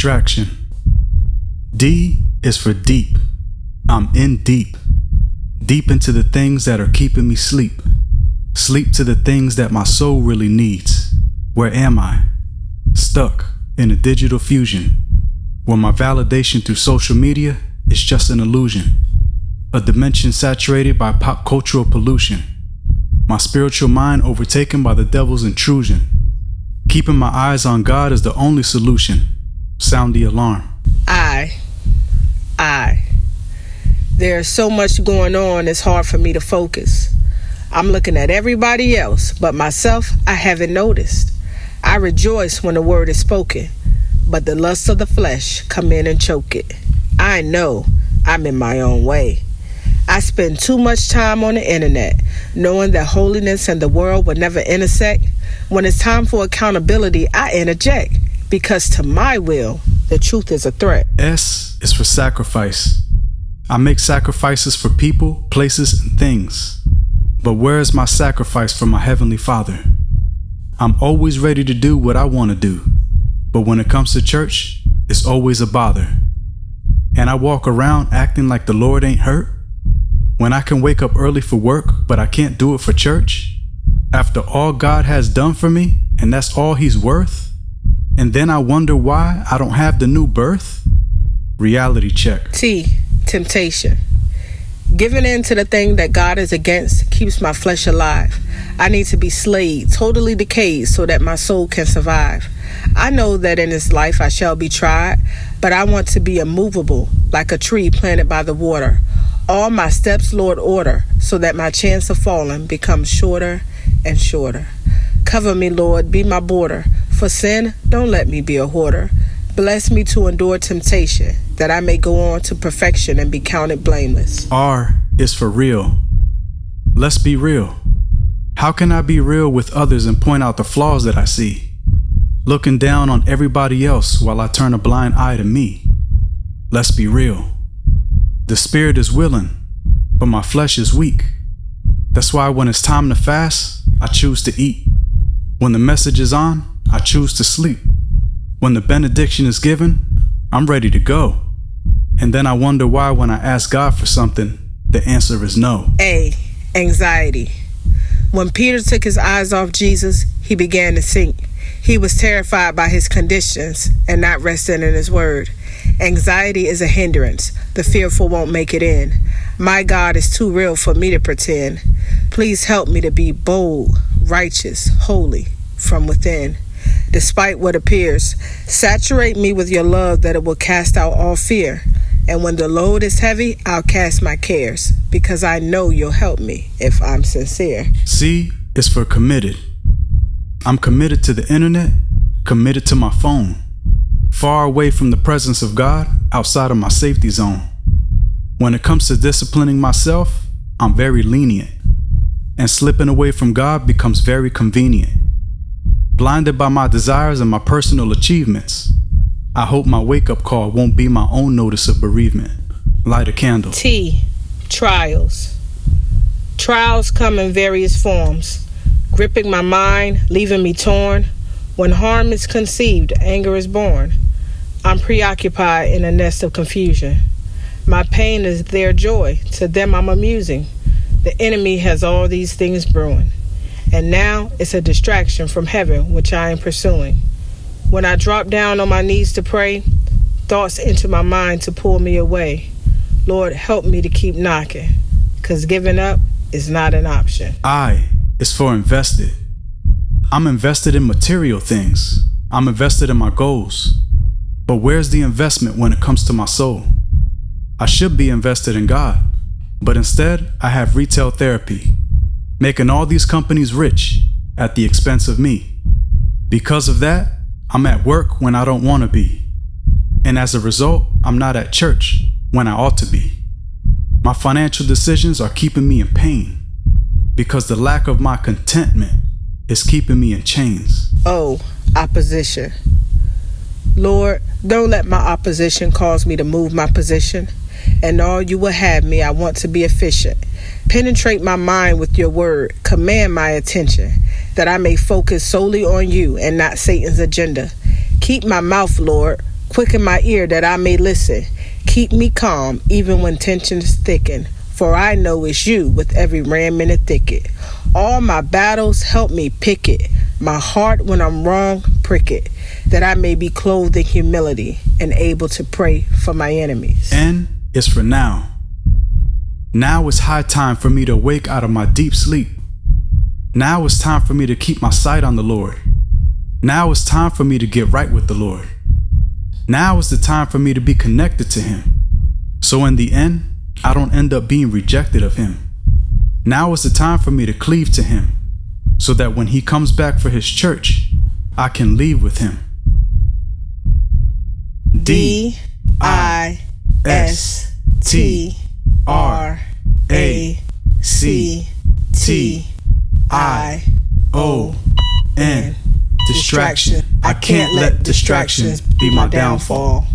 distraction. D is for deep. I'm in deep. Deep into the things that are keeping me sleep. Sleep to the things that my soul really needs. Where am I? Stuck in a digital fusion, where my validation through social media is just an illusion. A dimension saturated by pop cultural pollution. My spiritual mind overtaken by the devil's intrusion. Keeping my eyes on God is the only solution. Sound the alarm. There's so much going on, it's hard for me to focus. I'm looking at everybody else, but myself, I haven't noticed. I rejoice when the word is spoken, but the lusts of the flesh come in and choke it. I know I'm in my own way. I spend too much time on the internet, knowing that holiness and the world will never intersect. When it's time for accountability, I interject, because to my will, the truth is a threat. S is for sacrifice. I make sacrifices for people, places, and things. But where is my sacrifice for my Heavenly Father? I'm always ready to do what I want to do. But when it comes to church, it's always a bother. And I walk around acting like the Lord ain't hurt. When I can wake up early for work, but I can't do it for church. After all God has done for me, and that's all He's worth. And then I wonder why I don't have the new birth. Reality check. T, temptation. Giving in to the thing that God is against keeps my flesh alive. I need to be slayed, totally decayed, so that my soul can survive. I know that in this life I shall be tried, but I want to be immovable, like a tree planted by the water. All my steps, Lord, order, so that my chance of falling becomes shorter and shorter. Cover me, Lord, be my border. For sin, don't let me be a hoarder. Bless me to endure temptation, that I may go on to perfection and be counted blameless. R is for real. Let's be real. How can I be real with others and point out the flaws that I see? Looking down on everybody else while I turn a blind eye to me. Let's be real. The spirit is willing, but my flesh is weak. That's why when it's time to fast, I choose to eat. When the message is on, I choose to sleep. When the benediction is given, I'm ready to go. And then I wonder why when I ask God for something, the answer is no. A, anxiety. When Peter took his eyes off Jesus, he began to sink. He was terrified by his conditions and not resting in his word. Anxiety is a hindrance. The fearful won't make it in. My God is too real for me to pretend. Please help me to be bold, righteous, holy from within. Despite what appears, saturate me with your love that it will cast out all fear. And when the load is heavy, I'll cast my cares, because I know you'll help me if I'm sincere. C is for committed. I'm committed to the internet, committed to my phone. Far away from the presence of God, outside of my safety zone. When it comes to disciplining myself, I'm very lenient. And slipping away from God becomes very convenient. Blinded by my desires and my personal achievements, I hope my wake-up call won't be my own notice of bereavement. Light a candle. T, trials. Trials come in various forms, gripping my mind, leaving me torn. When harm is conceived, anger is born. I'm preoccupied in a nest of confusion. My pain is their joy. To them I'm amusing. The enemy has all these things brewing. And now it's a distraction from heaven, which I am pursuing. When I drop down on my knees to pray, thoughts enter my mind to pull me away. Lord, help me to keep knocking, because giving up is not an option. I is for invested. I'm invested in material things. I'm invested in my goals. But where's the investment when it comes to my soul? I should be invested in God, but instead I have retail therapy, making all these companies rich at the expense of me. Because of that, I'm at work when I don't want to be. And as a result, I'm not at church when I ought to be. My financial decisions are keeping me in pain because the lack of my contentment is keeping me in chains. Oh, opposition. Lord, don't let my opposition cause me to move my position. And all you will have me, I want to be efficient. Penetrate my mind with your word. Command my attention, that I may focus solely on you and not Satan's agenda. Keep my mouth, Lord, Quicken my ear that I may listen. Keep me calm even when tensions thicken. For I know it's you with every ram in the thicket. All my battles help me pick it. My heart when I'm wrong, prick it. That I may be clothed in humility and able to pray for my enemies. N is for now. Now is high time for me to wake out of my deep sleep. Now is time for me to keep my sight on the Lord. Now is time for me to get right with the Lord. Now is the time for me to be connected to Him. So in the end, I don't end up being rejected of Him. Now is the time for me to cleave to Him, so that when He comes back for His church, I can leave with Him. DISTRAction. I can't let distractions be my downfall.